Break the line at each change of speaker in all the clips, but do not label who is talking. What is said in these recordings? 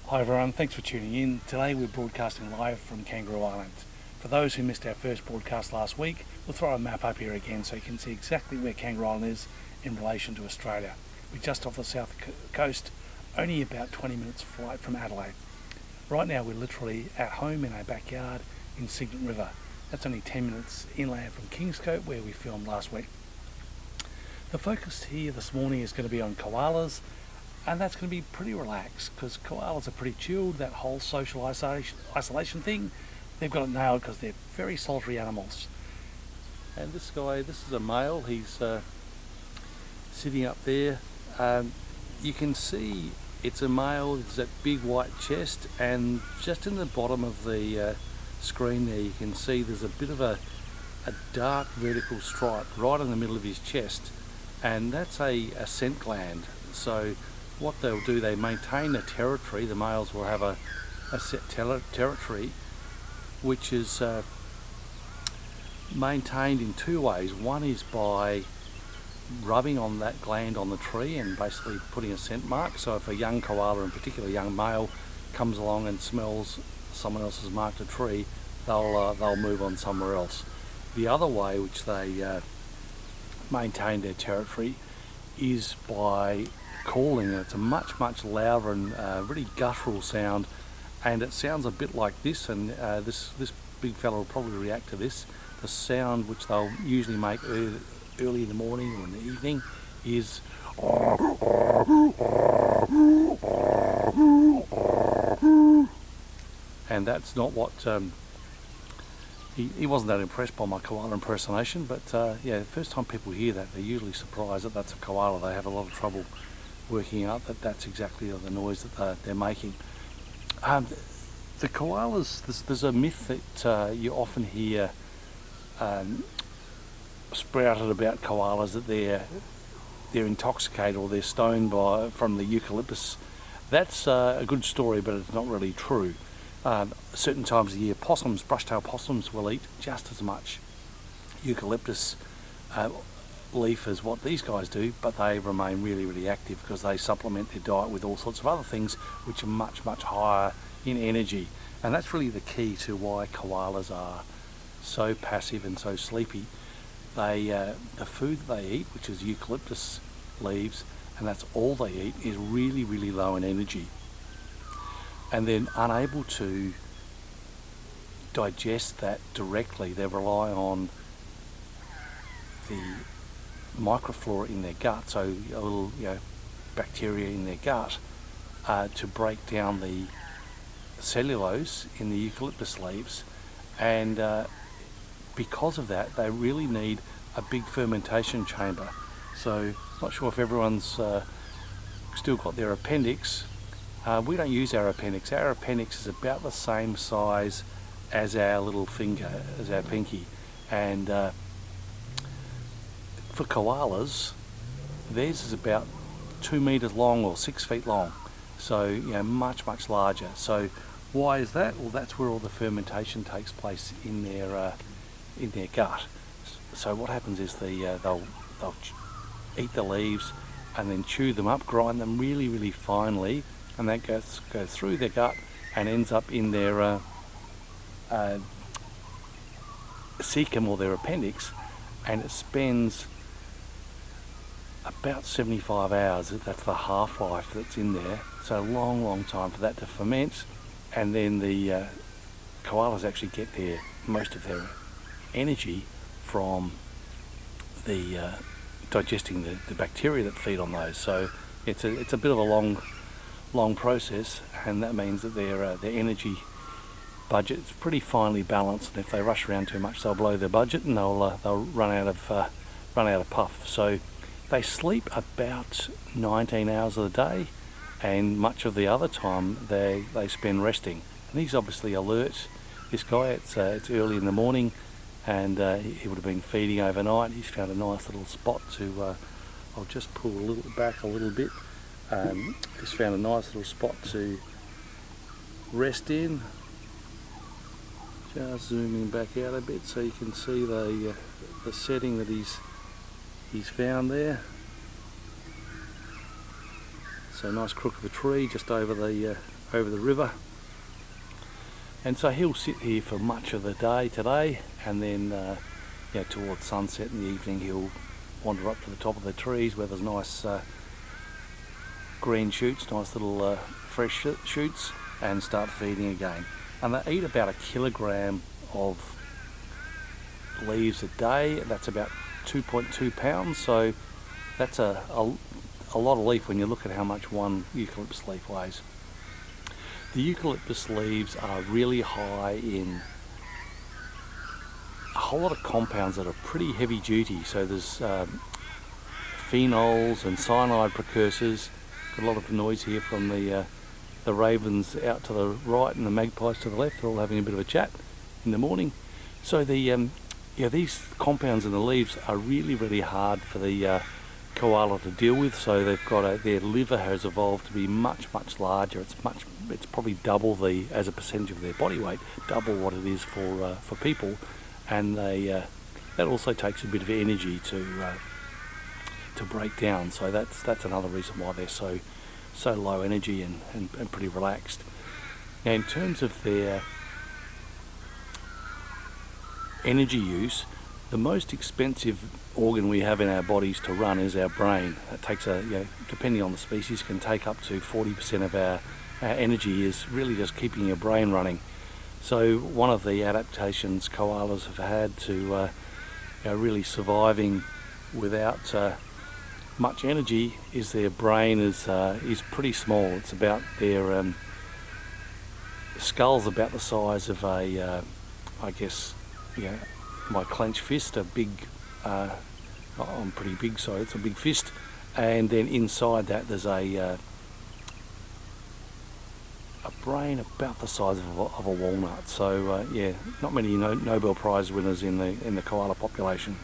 Hi everyone, thanks for tuning in. Today we're broadcasting live from Kangaroo Island. For those who missed our first broadcast last week, we'll throw a map up here again so you can see exactly where Kangaroo Island is in relation to Australia. We're just off the south coast, only about 20 minutes flight from Adelaide. Right now we're literally at home in our backyard in Cygnet River. That's only 10 minutes inland from Kingscote where we filmed last week. The focus here this morning is going to be on koalas, and that's going to be pretty relaxed because koalas are pretty chilled. That whole social isolation thing, they've got it nailed because they're very solitary animals. And this guy, this is a male, he's sitting up there. You can see it's a male, it's that big white chest, and just in the bottom of the screen there you can see there's a bit of a dark vertical stripe right in the middle of his chest, and that's a scent gland. So what they'll do, they maintain a territory. The males will have a set territory which is maintained in two ways. One is by rubbing on that gland on the tree and basically putting a scent mark. So if a young koala, in particular a young male, comes along and smells someone else has marked a tree, they'll move on somewhere else. The other way which they maintain their territory is by calling. It's a much louder and really guttural sound, and it sounds a bit like this, and this big fella will probably react to this. The sound which they'll usually make early in the morning or in the evening is and that's not what he wasn't that impressed by my koala impersonation, but yeah, the first time people hear that, they're usually surprised that that's a koala. They have a lot of trouble working out that that's exactly the noise that they're making. The koalas, there's a myth that you often hear sprouted about koalas, that they're intoxicated or they're stoned from the eucalyptus. That's a good story, but it's not really true. Certain times of the year, brush-tailed possums will eat just as much eucalyptus leaf as what these guys do, but they remain really active because they supplement their diet with all sorts of other things which are much higher in energy. And that's really the key to why koalas are so passive and so sleepy. The food that they eat, which is eucalyptus leaves, and that's all they eat, is really low in energy, and they're unable to digest that directly. They rely on the microflora in their gut, so a little bacteria in their gut, to break down the cellulose in the eucalyptus leaves, and because of that they really need a big fermentation chamber. So not sure if everyone's still got their appendix. We don't use our appendix. Our appendix is about the same size as our little finger, as our pinky, and for koalas theirs is about 2 meters long or 6 feet long, so much larger. So why is that? Well, that's where all the fermentation takes place in their gut. So what happens is they'll eat the leaves and then chew them up, grind them really finely, and that goes through their gut and ends up in their cecum or their appendix, and it spends about 75 hours. That's the half-life that's in there. So long time for that to ferment, and then the koalas actually get most of their energy from the digesting the bacteria that feed on those. So it's a bit of a long process, and that means that their energy budget is pretty finely balanced, and if they rush around too much they'll blow their budget and they'll run out of puff. So they sleep about 19 hours of the day, and much of the other time they spend resting. And he's obviously alert, this guy. It's early in the morning, and he would have been feeding overnight. He's found a nice little spot to I'll just pull back a little bit. Just found a nice little spot to rest in. Just zooming back out a bit so you can see the setting that he's found there. So nice crook of a tree just over the over the river. And so he'll sit here for much of the day today, and then towards sunset in the evening he'll wander up to the top of the trees where there's nice green shoots, nice little fresh shoots, and start feeding again. And they eat about 1 kilogram of leaves a day. That's about 2.2 pounds, so that's a lot of leaf when you look at how much one eucalyptus leaf weighs. The eucalyptus leaves are really high in a whole lot of compounds that are pretty heavy duty. So there's phenols and cyanide precursors. Got a lot of noise here from the ravens out to the right and the magpies to the left. They're all having a bit of a chat in the morning. So these compounds in the leaves are really, really hard for the koala to deal with. So they've got their liver has evolved to be much, much larger. It's probably double as a percentage of their body weight, double what it is for people, and that also takes a bit of energy to break down. So that's another reason why they're so low energy and pretty relaxed. Now, in terms of their energy use, the most expensive organ we have in our bodies to run is our brain. It takes depending on the species, can take up to 40% of our energy is really just keeping your brain running. So one of the adaptations koalas have had to really surviving without much energy is their brain is pretty small. It's about their skull's about the size of a my clenched fist, I'm pretty big, so it's a big fist, and then inside that there's a brain about the size of a walnut. So not many Nobel Prize winners in the koala population.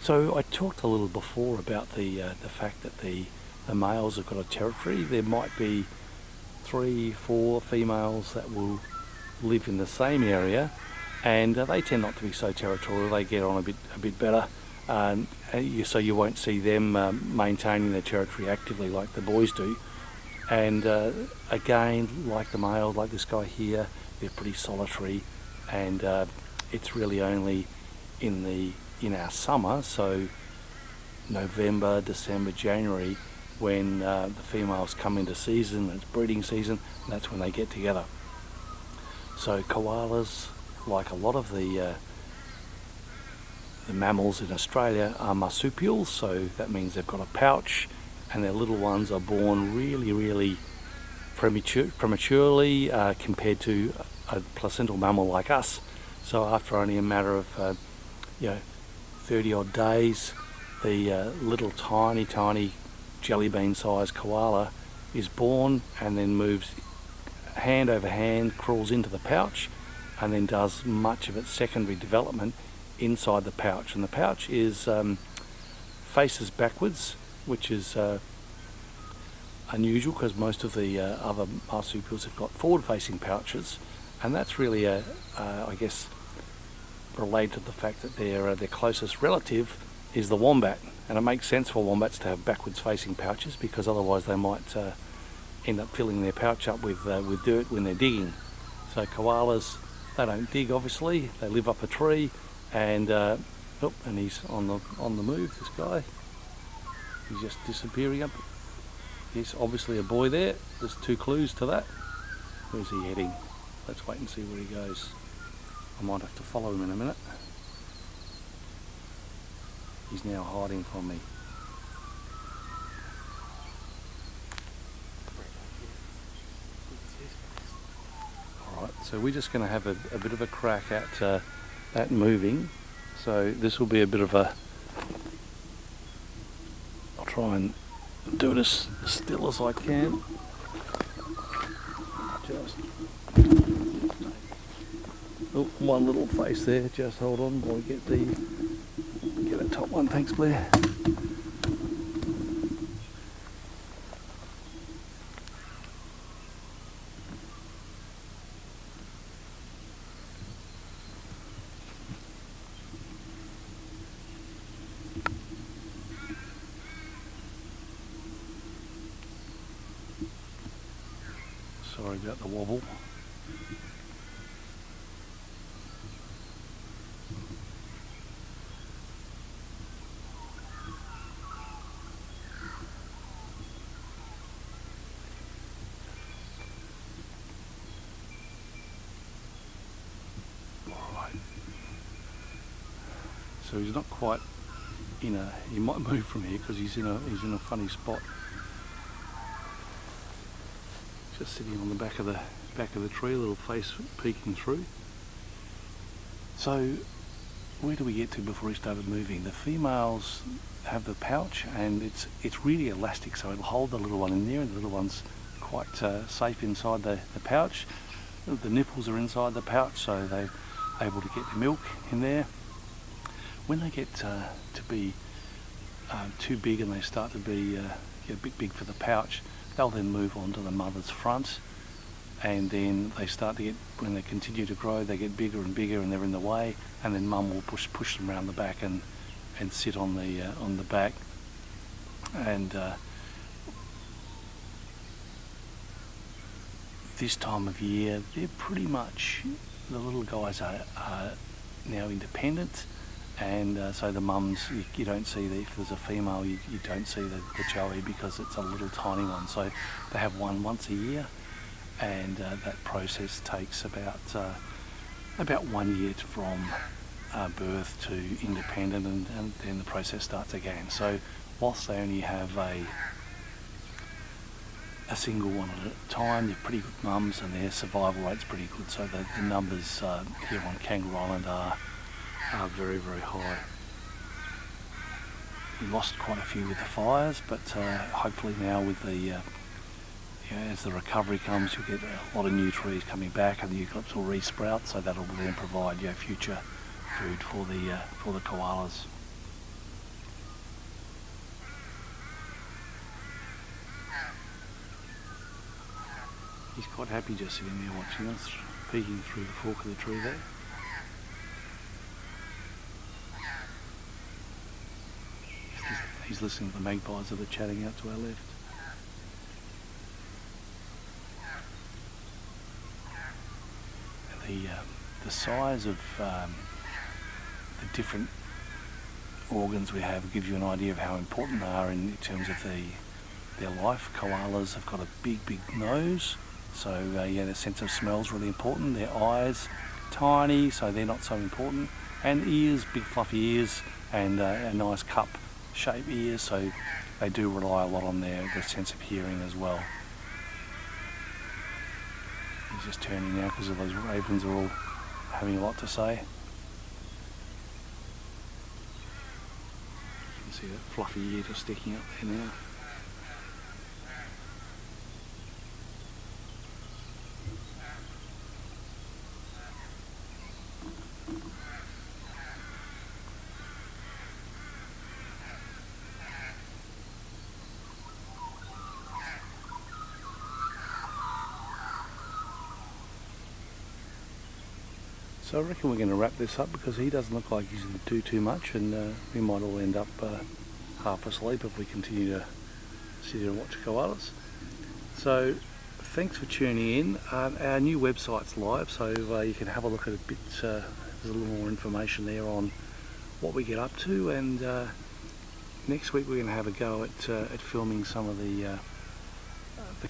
So I talked a little before about the fact that the males have got a territory. There might be 3-4 females that will live in the same area, and they tend not to be so territorial. They get on a bit better, so you won't see them maintaining their territory actively like the boys do. And again, like the males, like this guy here, they're pretty solitary, and it's really only in our summer, so November, December, January, when the females come into season, it's breeding season, and that's when they get together. So koalas, like a lot of the mammals in Australia, are marsupials, so that means they've got a pouch, and their little ones are born really, really prematurely compared to a placental mammal like us. So after only a matter of 30 odd days, the little tiny jelly bean sized koala is born, and then moves hand over hand, crawls into the pouch, and then does much of its secondary development inside the pouch. And the pouch is faces backwards, which is unusual because most of the other marsupials have got forward-facing pouches, and that's really I guess related to the fact that their closest relative is the wombat, and it makes sense for wombats to have backwards-facing pouches because otherwise they might end up filling their pouch up with dirt when they're digging. So koalas, they don't dig, obviously. They live up a tree, and and he's on the move. This guy, he's just disappearing up. He's obviously a boy there. There's 2 clues to that. Where's he heading? Let's wait and see where he goes. I might have to follow him in a minute. He's now hiding from me. Alright, so we're just going to have a bit of a crack at that moving. So this will be a bit of a... I'll try and do it as still as I can. Just... Oh, one little face there, just hold on while we get a top one. Thanks, Blair. Sorry about the wobble. Alright. So he's not quite in a, he might move from here because he's in a funny spot. Just sitting on the back of the tree, a little face peeking through. So where do we get to before he started moving? The females have the pouch, and it's really elastic, so it'll hold the little one in there, and the little one's quite safe inside the pouch. The nipples are inside the pouch, so they're able to get the milk in there. When they get to be too big and they start to be get a bit big for the pouch, they'll then move on to the mother's front, and then they start to get, when they continue to grow, they get bigger and bigger and they're in the way, and then mum will push them around the back and sit on the back. And this time of year, they're pretty much, the little guys are now independent. And so the mums, you don't see, if there's a female, you don't see the joey because it's a little tiny one. So they have one once a year, and that process takes about 1 year from birth to independent, and then the process starts again. So whilst they only have a single one at a time, they're pretty good mums, and their survival rate's pretty good. So the numbers here on Kangaroo Island are very, very high. We lost quite a few with the fires, but hopefully now with the as the recovery comes, you'll get a lot of new trees coming back, and the eucalypts will resprout, so that'll then provide future food for the koalas. He's quite happy just sitting there watching us, peeking through the fork of the tree there. He's listening to the magpies that are chatting out to our left. The size of the different organs we have gives you an idea of how important they are in terms of their life. Koalas have got a big nose, so their sense of smell is really important. Their eyes, tiny, so they're not so important. And ears, big fluffy ears, and a nice cup shape ears, so they do rely a lot on their sense of hearing as well. He's just turning now because those ravens are all having a lot to say. You can see that fluffy ear just sticking up there now. So I reckon we're going to wrap this up because he doesn't look like he's going to do too much, and we might all end up half asleep if we continue to sit here and watch koalas. So thanks for tuning in. Our new website's live, so you can have a look at a bit. There's a little more information there on what we get up to, and next week we're going to have a go at filming some of the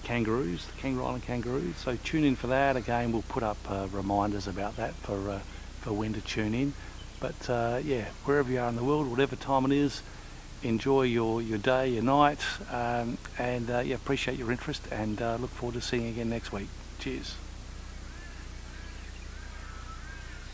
kangaroos, the Kangaroo Island kangaroos. So tune in for that. Again, we'll put up reminders about that for when to tune in. But yeah, wherever you are in the world, whatever time it is, enjoy your day, your night, and yeah, appreciate your interest, and look forward to seeing you again next week. Cheers.